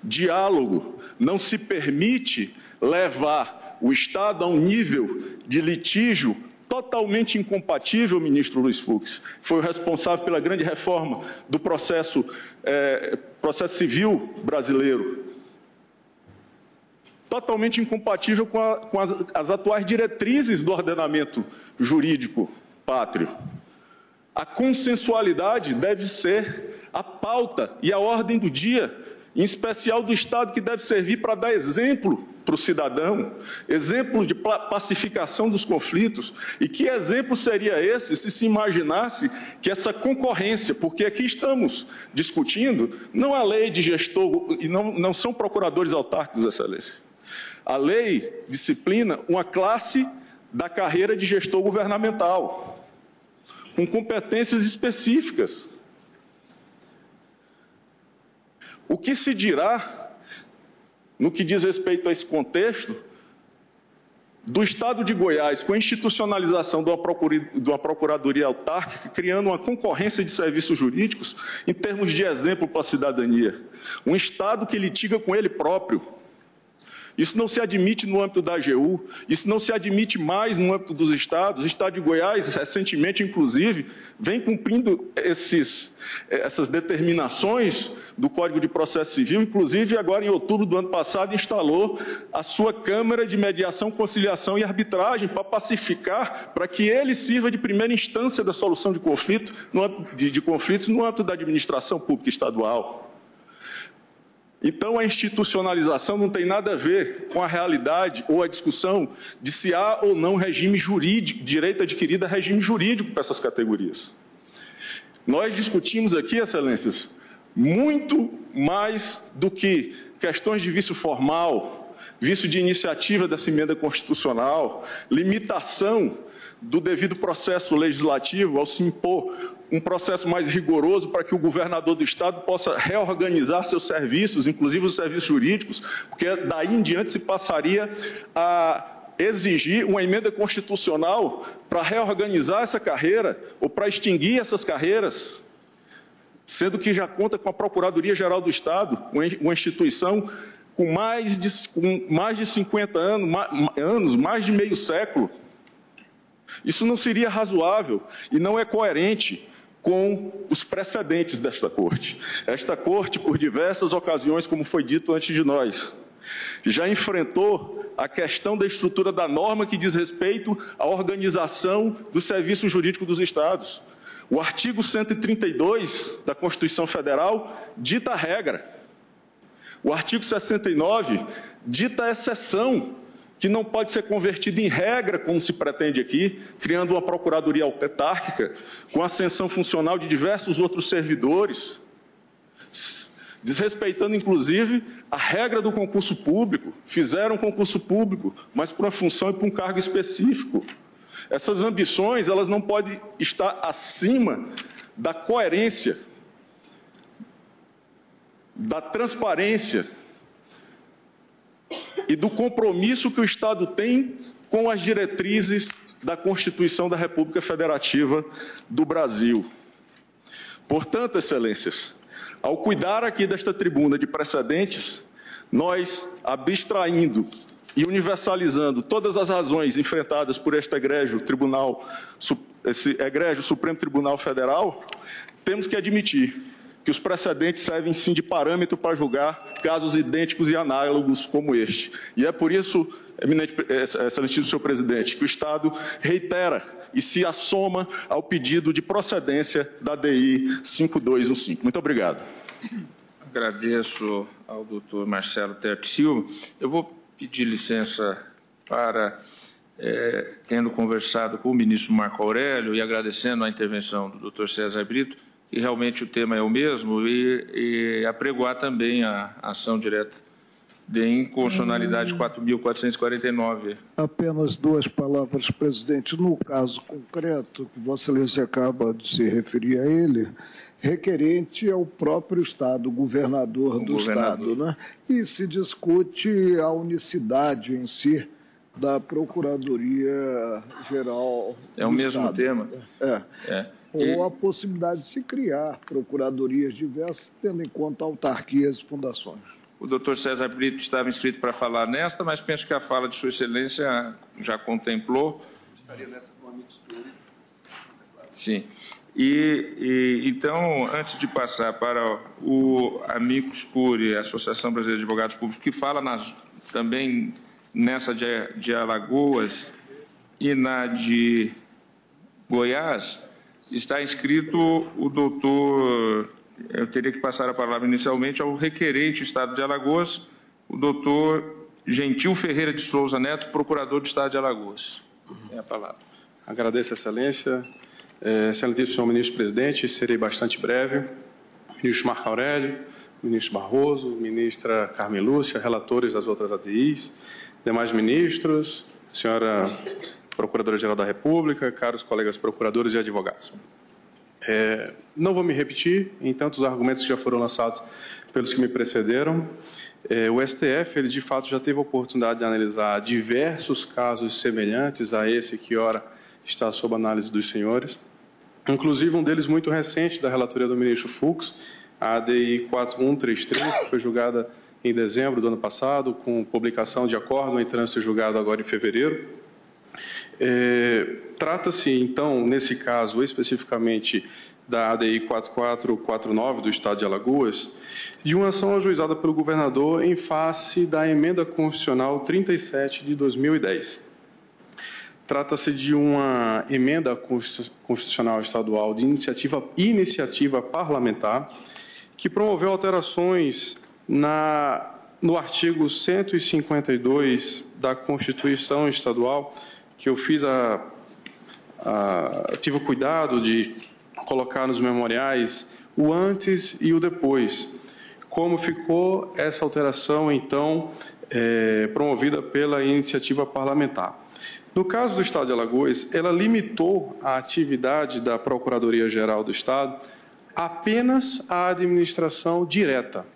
diálogo. Não se permite levar o Estado a um nível de litígio totalmente incompatível, ministro Luiz Fux. Foi o responsável pela grande reforma do processo civil brasileiro. Totalmente incompatível com as atuais diretrizes do ordenamento jurídico pátrio. A consensualidade deve ser a pauta e a ordem do dia, em especial do Estado, que deve servir para dar exemplo para o cidadão, exemplo de pacificação dos conflitos. E que exemplo seria esse se imaginasse que essa concorrência, porque aqui estamos discutindo, não a lei de gestor, e não são procuradores autárquicos, excelência. A lei disciplina uma classe da carreira de gestor governamental, com competências específicas. O que se dirá, no que diz respeito a esse contexto, do Estado de Goiás, com a institucionalização de uma procuradoria autárquica, criando uma concorrência de serviços jurídicos, em termos de exemplo para a cidadania. Um Estado que litiga com ele próprio. Isso não se admite no âmbito da AGU, isso não se admite mais no âmbito dos estados. O Estado de Goiás, recentemente, inclusive, vem cumprindo essas determinações do Código de Processo Civil, inclusive agora em outubro do ano passado instalou a sua Câmara de Mediação, Conciliação e Arbitragem para pacificar, para que ele sirva de primeira instância da solução de conflitos no âmbito da administração pública estadual. Então, a institucionalização não tem nada a ver com a realidade ou a discussão de se há ou não regime jurídico, direito adquirido a regime jurídico para essas categorias. Nós discutimos aqui, excelências, muito mais do que questões de vício formal, vício de iniciativa dessa emenda constitucional, limitação do devido processo legislativo ao se impor um processo mais rigoroso para que o governador do Estado possa reorganizar seus serviços, inclusive os serviços jurídicos, porque daí em diante se passaria a exigir uma emenda constitucional para reorganizar essa carreira ou para extinguir essas carreiras, sendo que já conta com a Procuradoria-Geral do Estado, uma instituição com mais de 50 anos, mais de meio século. Isso não seria razoável e não é coerente com os precedentes desta Corte. Esta Corte, por diversas ocasiões, como foi dito antes de nós, já enfrentou a questão da estrutura da norma que diz respeito à organização do serviço jurídico dos Estados. O artigo 132 da Constituição Federal dita a regra. O artigo 69 dita a exceção, que não pode ser convertida em regra, como se pretende aqui, criando uma procuradoria autárquica, com ascensão funcional de diversos outros servidores, desrespeitando, inclusive, a regra do concurso público. Fizeram concurso público, mas por uma função e por um cargo específico. Essas ambições, elas não podem estar acima da coerência, da transparência e do compromisso que o Estado tem com as diretrizes da Constituição da República Federativa do Brasil. Portanto, Excelências, ao cuidar aqui desta tribuna de precedentes, nós, abstraindo e universalizando todas as razões enfrentadas por este egrégio Supremo Tribunal Federal, temos que admitir que os precedentes servem sim de parâmetro para julgar casos idênticos e análogos como este. E é por isso, excelentíssimo senhor presidente, que o Estado reitera e se assoma ao pedido de procedência da DI 5215. Muito obrigado. Agradeço ao doutor Marcelo Terti Silva. Eu vou pedir licença para, tendo conversado com o ministro Marco Aurélio e agradecendo a intervenção do doutor César Brito, que realmente o tema é o mesmo, e apregoar também a ação direta de inconstitucionalidade 4.449. Apenas duas palavras, presidente. No caso concreto, que Vossa Excelência acaba de se referir a ele, requerente é o próprio Estado, o governador do Estado, né? E se discute a unicidade em si da Procuradoria-Geral do É o mesmo Estado. tema? Ou a possibilidade de se criar procuradorias diversas, tendo em conta autarquias e fundações. O doutor César Brito estava inscrito para falar nesta, mas penso que a fala de Sua Excelência já contemplou. Estaria nessa com o amigo Scuri. Sim. Então, antes de passar para o amigo Scuri, a Associação Brasileira de Advogados Públicos, que fala também nessa de Alagoas e na de Goiás, está inscrito o doutor, eu teria que passar a palavra inicialmente ao requerente Estado de Alagoas, o doutor Gentil Ferreira de Souza Neto, procurador do Estado de Alagoas. É a palavra. Agradeço, Excelência. Excelentíssimo senhor ministro-presidente, serei bastante breve. Ministro Marco Aurélio, ministro Barroso, ministra Carmen Lúcia, relatores das outras ADIs, demais ministros, senhora Procuradora-Geral da República, caros colegas procuradores e advogados. Não vou me repetir em tantos argumentos que já foram lançados pelos que me precederam. O STF, ele de fato já teve a oportunidade de analisar diversos casos semelhantes a esse que ora está sob análise dos senhores, inclusive um deles muito recente, da relatoria do ministro Fux, a ADI 4133, que foi julgada em dezembro do ano passado, com publicação de acórdão em trânsito julgado agora em fevereiro. Trata-se, então, nesse caso, especificamente da ADI 4449 do Estado de Alagoas, de uma ação ajuizada pelo governador em face da Emenda Constitucional 37 de 2010. Trata-se de uma emenda constitucional estadual de iniciativa parlamentar que promoveu alterações no artigo 152 da Constituição Estadual, que eu tive o cuidado de colocar nos memoriais o antes e o depois. Como ficou essa alteração, então, promovida pela iniciativa parlamentar. No caso do Estado de Alagoas, ela limitou a atividade da Procuradoria-Geral do Estado apenas à administração direta,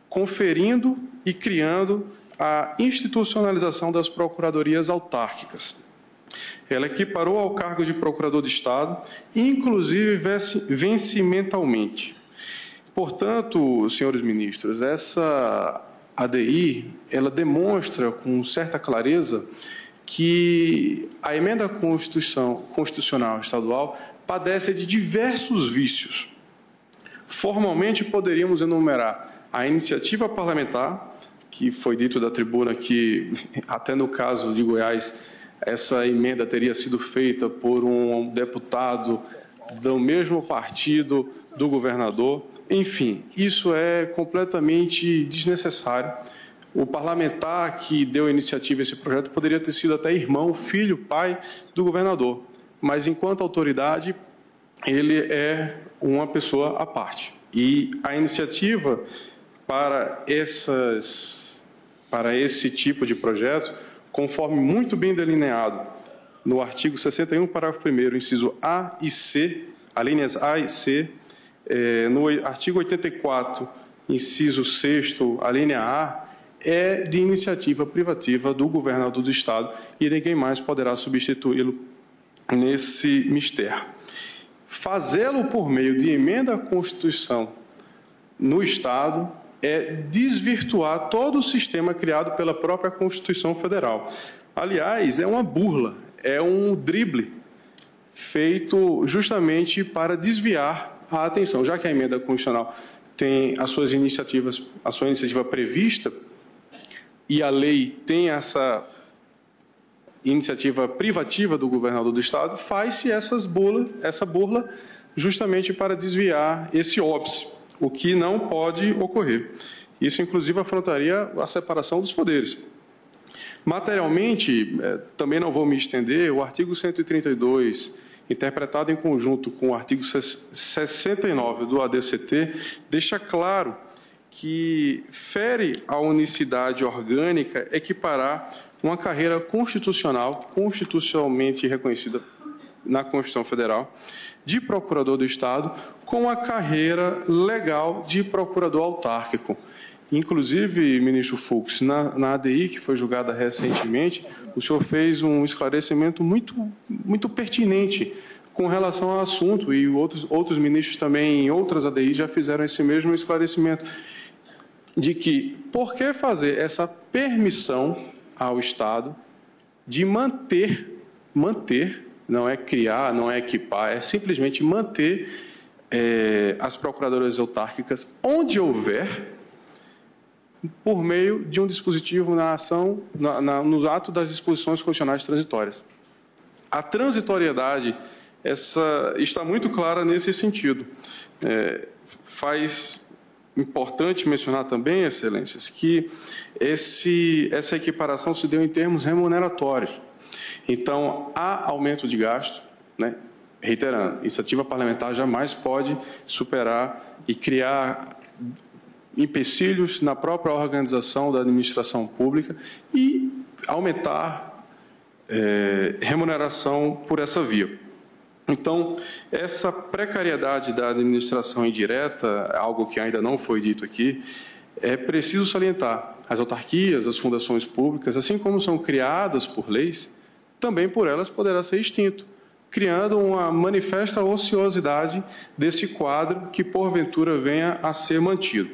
conferindo e criando a institucionalização das procuradorias autárquicas. Ela equiparou ao cargo de procurador de Estado, inclusive vencimentalmente. Portanto, senhores ministros, essa ADI, ela demonstra com certa clareza que a emenda constitucional estadual padece de diversos vícios. Formalmente, poderíamos enumerar a iniciativa parlamentar, que foi dito da tribuna que, até no caso de Goiás, essa emenda teria sido feita por um deputado do mesmo partido do governador. Enfim, isso é completamente desnecessário. O parlamentar que deu a iniciativa a esse projeto poderia ter sido até irmão, filho, pai do governador, mas enquanto autoridade, ele é uma pessoa à parte. E a iniciativa para esse tipo de projetos, conforme muito bem delineado no artigo 61, parágrafo 1º, inciso A e C, alíneas A e C, no artigo 84, inciso 6º, a linha A, é de iniciativa privativa do governador do Estado e ninguém mais poderá substituí-lo nesse mistério. Fazê-lo por meio de emenda à Constituição no Estado é desvirtuar todo o sistema criado pela própria Constituição Federal. Aliás, é uma burla, é um drible feito justamente para desviar a atenção, já que a emenda constitucional tem a sua iniciativa prevista e a lei tem essa iniciativa privativa do governador do Estado, faz-se essa burla justamente para desviar esse óbice, o que não pode ocorrer. Isso, inclusive, afrontaria a separação dos poderes. Materialmente, também não vou me estender, o artigo 132, interpretado em conjunto com o artigo 69 do ADCT, deixa claro que fere a unicidade orgânica equiparar uma carreira constitucional, constitucionalmente reconhecida na Constituição Federal, de procurador do Estado, com a carreira legal de procurador autárquico. Inclusive, ministro Fux, na ADI, que foi julgada recentemente, o senhor fez um esclarecimento muito pertinente com relação ao assunto, e outros ministros também em outras ADI já fizeram esse mesmo esclarecimento, de que, por que fazer essa permissão ao Estado de manter, não é criar, não é equipar, é simplesmente manter as procuradoras autárquicas onde houver, por meio de um dispositivo na ação, no ato das disposições constitucionais transitórias. A transitoriedade está muito clara nesse sentido. Faz importante mencionar também, excelências, que essa equiparação se deu em termos remuneratórios. Então, há aumento de gasto, né? Reiterando, iniciativa parlamentar jamais pode superar e criar empecilhos na própria organização da administração pública e aumentar remuneração por essa via. Então, essa precariedade da administração indireta, algo que ainda não foi dito aqui, é preciso salientar. As autarquias, as fundações públicas, assim como são criadas por leis, também por elas poderá ser extinto, criando uma manifesta ociosidade desse quadro que, porventura, venha a ser mantido.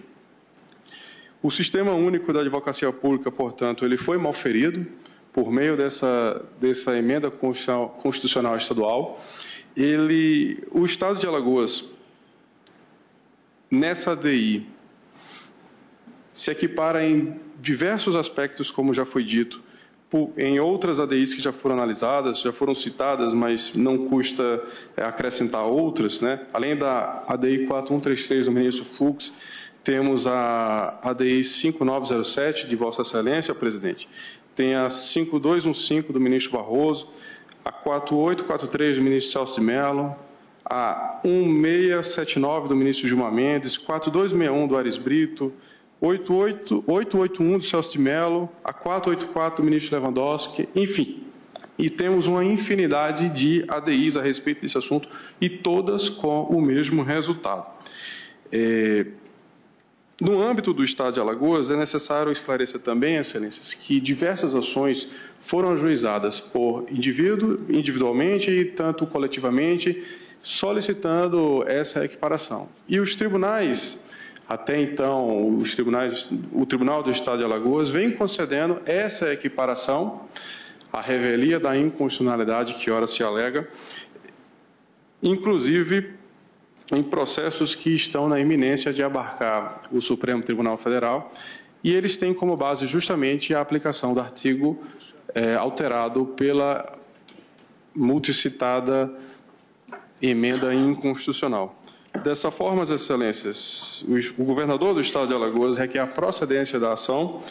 O Sistema Único da Advocacia Pública, portanto, ele foi malferido por meio dessa emenda constitucional estadual. O Estado de Alagoas, nessa ADI, se equipara em diversos aspectos, como já foi dito, em outras ADIs que já foram analisadas, já foram citadas, mas não custa acrescentar outras, né? Além da ADI 4133 do ministro Fux, temos a ADI 5907 de Vossa Excelência, presidente, tem a 5215 do ministro Barroso, a 4843 do ministro Celso Mello, a 1679 do ministro Gilmar Mendes, 4261 do Ares Brito, 881 do Celso Mello, a 484 do ministro Lewandowski, enfim. E temos uma infinidade de ADIs a respeito desse assunto e todas com o mesmo resultado. No âmbito do Estado de Alagoas, é necessário esclarecer também, excelências, que diversas ações foram ajuizadas por individualmente e tanto coletivamente, solicitando essa equiparação. E os tribunais, até então, o Tribunal do Estado de Alagoas vem concedendo essa equiparação, a revelia da inconstitucionalidade que ora se alega, inclusive em processos que estão na iminência de abarcar o Supremo Tribunal Federal, e eles têm como base justamente a aplicação do artigo alterado pela multicitada emenda inconstitucional. Dessa forma, as excelências, o governador do Estado de Alagoas requer a procedência da ação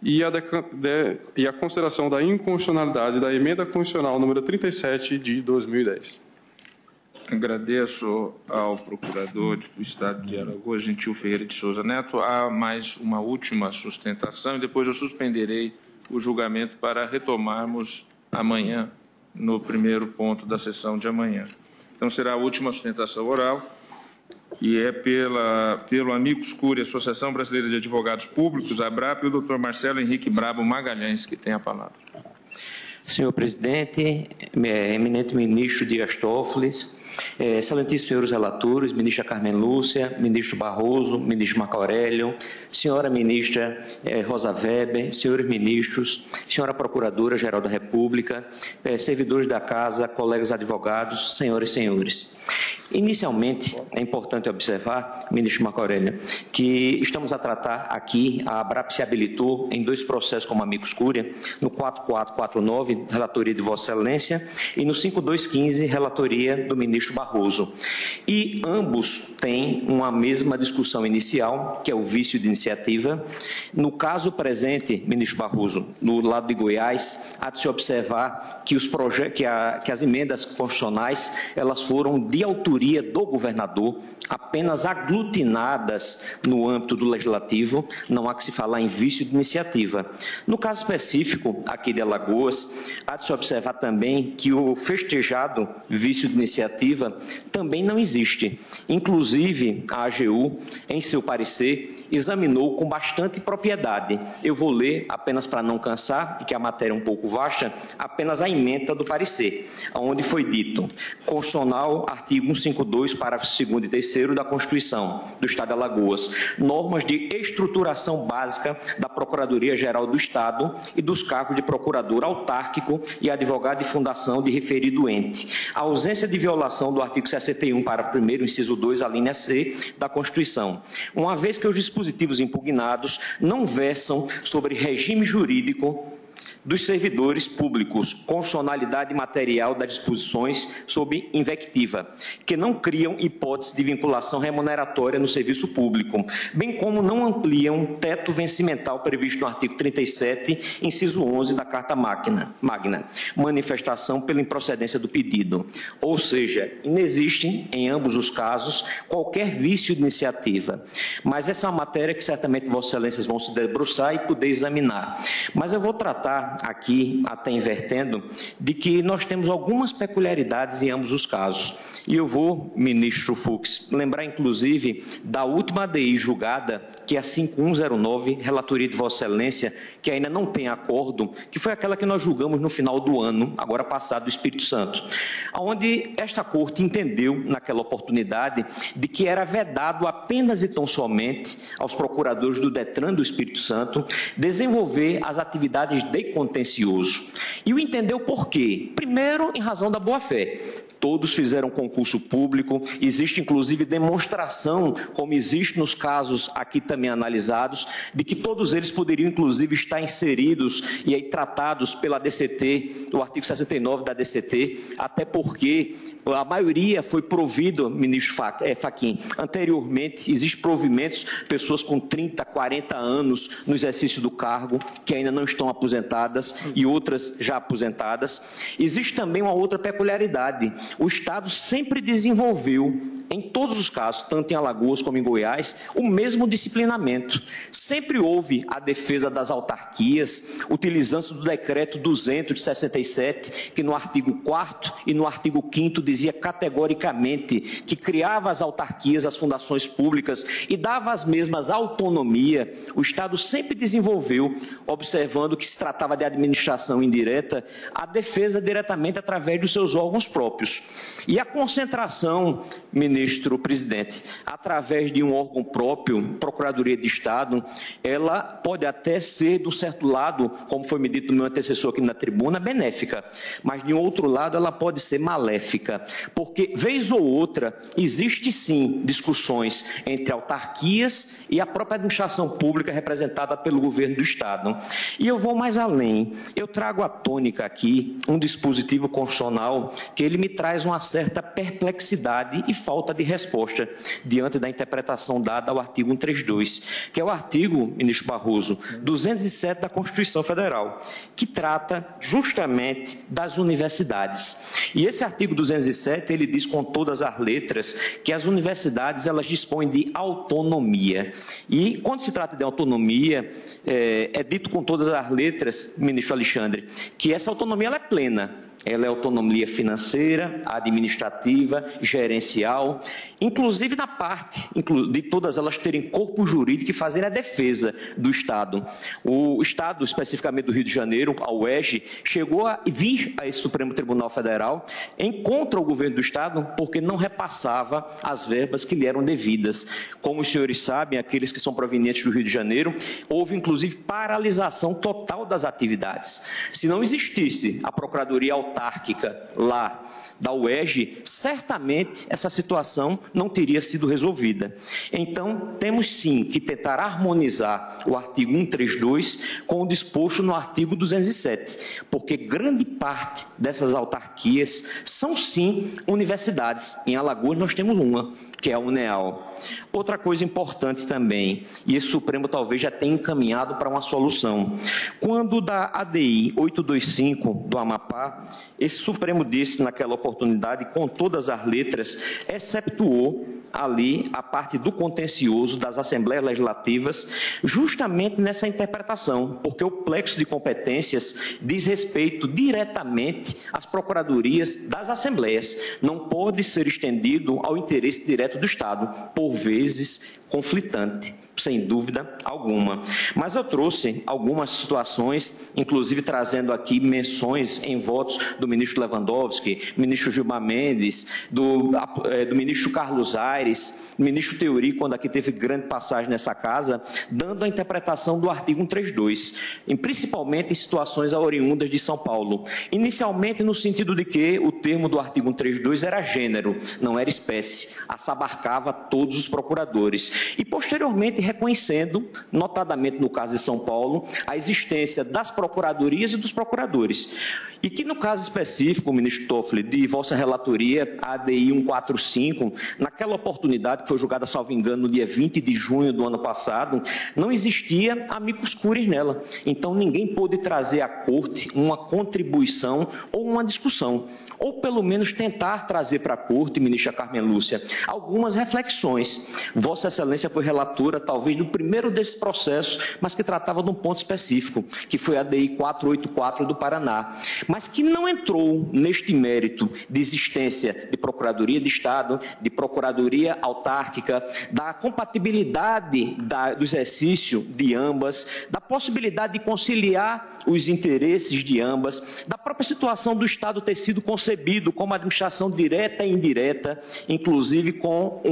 e a consideração da inconstitucionalidade da emenda constitucional número 37 de 2010. Agradeço ao procurador do Estado de Alagoas, Gentil Ferreira de Souza Neto. Há mais uma última sustentação e depois eu suspenderei o julgamento para retomarmos amanhã, no primeiro ponto da sessão de amanhã. Então, será a última sustentação oral, que é pelo Amicus Curiae, Associação Brasileira de Advogados Públicos, ABRAP, e o doutor Marcelo Henrique Brabo Magalhães, que tem a palavra. Senhor presidente, eminente ministro Dias Toffoli, excelentíssimos senhores relatores, ministra Carmen Lúcia, ministro Barroso, ministro Marco Aurélio, senhora ministra Rosa Weber, senhores ministros, senhora Procuradora-Geral da República, servidores da Casa, colegas advogados, senhoras e senhores. Inicialmente, é importante observar, ministro Marco Aurélio, que estamos a tratar aqui, a ABRAP se habilitou em 2 processos como Amicus Curiae, no 4449, relatoria de Vossa Excelência, e no 5215, relatoria do ministro Barroso. E ambos têm uma mesma discussão inicial, que é o vício de iniciativa. No caso presente, ministro Barroso, no lado de Goiás, há de se observar que, que as emendas constitucionais, elas foram de autoria do governador, apenas aglutinadas no âmbito do legislativo, não há que se falar em vício de iniciativa. No caso específico, aqui de Alagoas, há de se observar também que o festejado vício de iniciativa também não existe. Inclusive, a AGU, em seu parecer, examinou com bastante propriedade. Eu vou ler, apenas para não cansar, e que a matéria é um pouco vasta, apenas a ementa do parecer, onde foi dito: constitucional, artigo 152, parágrafos 2º e 3º da Constituição do Estado de Alagoas, normas de estruturação básica da Procuradoria-Geral do Estado e dos cargos de procurador autárquico e advogado de fundação de referido ente. A ausência de violação do artigo 61, parágrafo 1º, inciso 2, a linha C da Constituição. Uma vez que os dispositivos impugnados não versam sobre regime jurídico dos servidores públicos, constitucionalidade material das disposições sob invectiva, que não criam hipótese de vinculação remuneratória no serviço público, bem como não ampliam teto vencimental previsto no artigo 37, inciso 11 da Carta Magna, manifestação pela improcedência do pedido. Ou seja, inexiste, em ambos os casos, qualquer vício de iniciativa. Mas essa é uma matéria que certamente Vossas Excelências vão se debruçar e poder examinar. Mas eu vou tratar aqui, até invertendo, de que nós temos algumas peculiaridades em ambos os casos. E eu vou, ministro Fux, lembrar inclusive da última ADI julgada, que é a 5109, relatoria de Vossa Excelência, que ainda não tem acordo, que foi aquela que nós julgamos no final do ano, agora passado, do Espírito Santo, onde esta corte entendeu, naquela oportunidade, de que era vedado apenas e tão somente aos procuradores do DETRAN do Espírito Santo desenvolver as atividades de contencioso. E o entendeu por quê? Primeiro, em razão da boa-fé. Todos fizeram concurso público, existe inclusive demonstração, como existe nos casos aqui também analisados, de que todos eles poderiam inclusive estar inseridos e aí tratados pela DCT, o artigo 69 da DCT, até porque a maioria foi provido, ministro Fachin, anteriormente existem provimentos, pessoas com 30, 40 anos no exercício do cargo, que ainda não estão aposentadas e outras já aposentadas. Existe também uma outra peculiaridade: o Estado sempre desenvolveu, em todos os casos, tanto em Alagoas como em Goiás, o mesmo disciplinamento. Sempre houve a defesa das autarquias, utilizando do decreto 200 de 67, que no artigo 4º e no artigo 5º dizia categoricamente que criava as autarquias, as fundações públicas e dava as mesmas autonomia. O Estado sempre desenvolveu, observando que se tratava de administração indireta, a defesa diretamente através dos seus órgãos próprios. E a concentração, ministro ministro presidente, através de um órgão próprio, Procuradoria de Estado, ela pode até ser, de um certo lado, como foi me dito no meu antecessor aqui na tribuna, benéfica, mas de um outro lado ela pode ser maléfica, porque, vez ou outra, existe sim discussões entre autarquias e a própria administração pública representada pelo governo do Estado. E eu vou mais além, eu trago à tônica aqui um dispositivo constitucional que ele me traz uma certa perplexidade e falta de resposta diante da interpretação dada ao artigo 132, que é o artigo, ministro Barroso, 207 da Constituição Federal, que trata justamente das universidades. E esse artigo 207, ele diz com todas as letras que as universidades, elas dispõem de autonomia. E quando se trata de autonomia, é dito com todas as letras, ministro Alexandre, que essa autonomia ela é plena. Ela é autonomia financeira, administrativa, gerencial, inclusive na parte de todas elas terem corpo jurídico e fazerem a defesa do Estado. O Estado, especificamente do Rio de Janeiro, a UERJ, chegou a vir a esse Supremo Tribunal Federal em contra o governo do Estado porque não repassava as verbas que lhe eram devidas. Como os senhores sabem, aqueles que são provenientes do Rio de Janeiro, houve inclusive paralisação total das atividades. Se não existisse a Procuradoria autárquica lá da UERJ, certamente essa situação não teria sido resolvida. Então, temos sim que tentar harmonizar o artigo 132 com o disposto no artigo 207, porque grande parte dessas autarquias são sim universidades. Em Alagoas nós temos uma, que é a UNEAL. Outra coisa importante também, e esse Supremo talvez já tenha encaminhado para uma solução. Quando da ADI 825 do Amapá, esse Supremo disse naquela oportunidade, com todas as letras, exceptuou ali a parte do contencioso das Assembleias Legislativas, justamente nessa interpretação, porque o plexo de competências diz respeito diretamente às procuradorias das Assembleias, não pode ser estendido ao interesse direto do Estado, por vezes conflitante, sem dúvida alguma. Mas eu trouxe algumas situações, inclusive trazendo aqui menções em votos do ministro Lewandowski, ministro Gilmar Mendes, do ministro Carlos Aires, ministro Teori, quando aqui teve grande passagem nessa casa, dando a interpretação do artigo 132, principalmente em situações oriundas de São Paulo. Inicialmente no sentido de que o termo do artigo 132 era gênero, não era espécie, abarcava todos os procuradores. E posteriormente reconhecendo, notadamente no caso de São Paulo, a existência das procuradorias e dos procuradores. E que no caso específico, ministro Toffoli, de vossa relatoria, a ADI 145, naquela oportunidade que foi julgada, salvo engano, no dia 20 de junho do ano passado, não existia amicus curiae nela. Então ninguém pôde trazer à corte uma contribuição ou uma discussão, ou pelo menos tentar trazer para a corte, ministra Carmen Lúcia, algumas reflexões. Vossa Excelência foi relatora, talvez, do primeiro desses processos, mas que tratava de um ponto específico, que foi a ADI 484 do Paraná, mas que não entrou neste mérito de existência de Procuradoria de Estado, de Procuradoria autárquica, da compatibilidade do exercício de ambas, da possibilidade de conciliar os interesses de ambas, da própria situação do Estado ter sido concebido como administração direta e indireta, inclusive com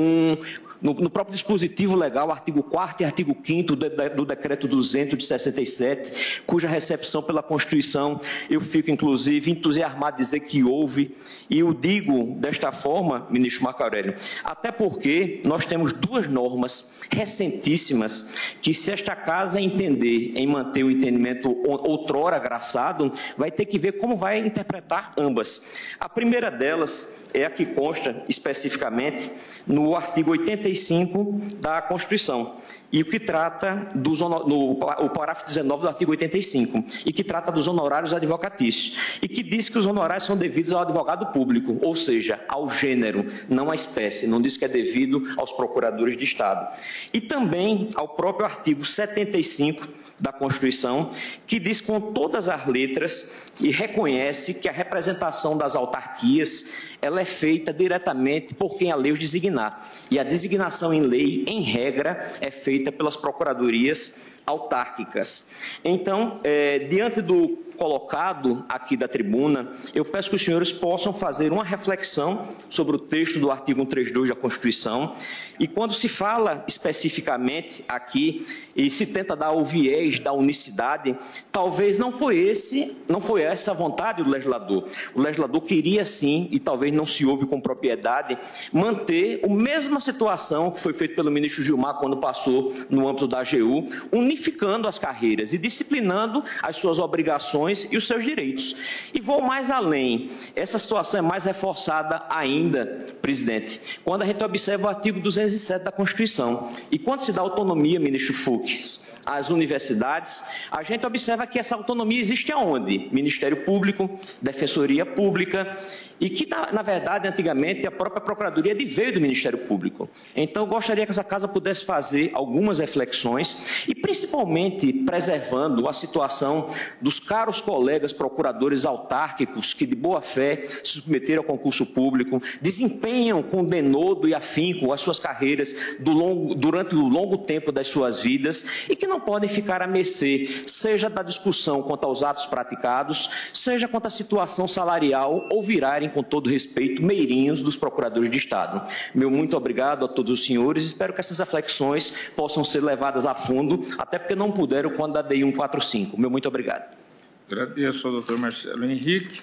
no próprio dispositivo legal, artigo 4º e artigo 5º do decreto 200 de 67, cuja recepção pela Constituição, eu fico, inclusive, entusiasmado de dizer que houve, e eu digo desta forma, ministro Marco Aurélio, até porque nós temos duas normas recentíssimas que, se esta casa entender em manter o entendimento outrora agraçado, vai ter que ver como vai interpretar ambas. A primeira delas é a que consta especificamente no artigo 85 da Constituição, e o que trata o parágrafo 19 do artigo 85, e que trata dos honorários advocatícios, e que diz que os honorários são devidos ao advogado público, ou seja, ao gênero, não à espécie, não diz que é devido aos procuradores de Estado. E também ao próprio artigo 75 da Constituição, que diz com todas as letras e reconhece que a representação das autarquias ela é feita diretamente por quem a lei os designar. E a designação em lei, em regra, é feita pelas procuradorias autárquicas. Então, diante do colocado aqui da tribuna, eu peço que os senhores possam fazer uma reflexão sobre o texto do artigo 132 da Constituição, e quando se fala especificamente aqui e se tenta dar o viés da unicidade, talvez não foi essa a vontade do legislador. O legislador queria sim, e talvez não se ouve com propriedade, manter a mesma situação que foi feita pelo ministro Gilmar quando passou no âmbito da AGU, unificando as carreiras e disciplinando as suas obrigações e os seus direitos. E vou mais além. Essa situação é mais reforçada ainda, presidente, quando a gente observa o artigo 207 da Constituição. E quando se dá autonomia, ministro Fux, às universidades, a gente observa que essa autonomia existe aonde? Ministério Público, Defensoria Pública, e que, na verdade, antigamente, a própria Procuradoria veio do Ministério Público. Então, eu gostaria que essa Casa pudesse fazer algumas reflexões e, principalmente, preservando a situação dos caros colegas procuradores autárquicos que, de boa fé, se submeteram ao concurso público, desempenham com denodo e afinco as suas carreiras durante o longo tempo das suas vidas e que não podem ficar à mercê, seja da discussão quanto aos atos praticados, seja quanto à situação salarial, ou virarem, com todo respeito, meirinhos dos procuradores de Estado. Meu muito obrigado a todos os senhores, espero que essas reflexões possam ser levadas a fundo, até porque não puderam quando da DI 145. Meu muito obrigado. Agradeço ao doutor Marcelo Henrique.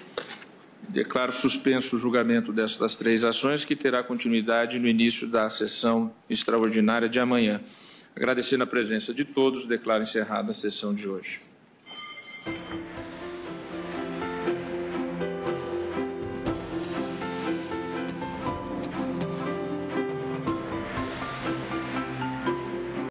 Declaro suspenso o julgamento destas 3 ações, que terá continuidade no início da sessão extraordinária de amanhã. Agradecendo a presença de todos, declaro encerrada a sessão de hoje.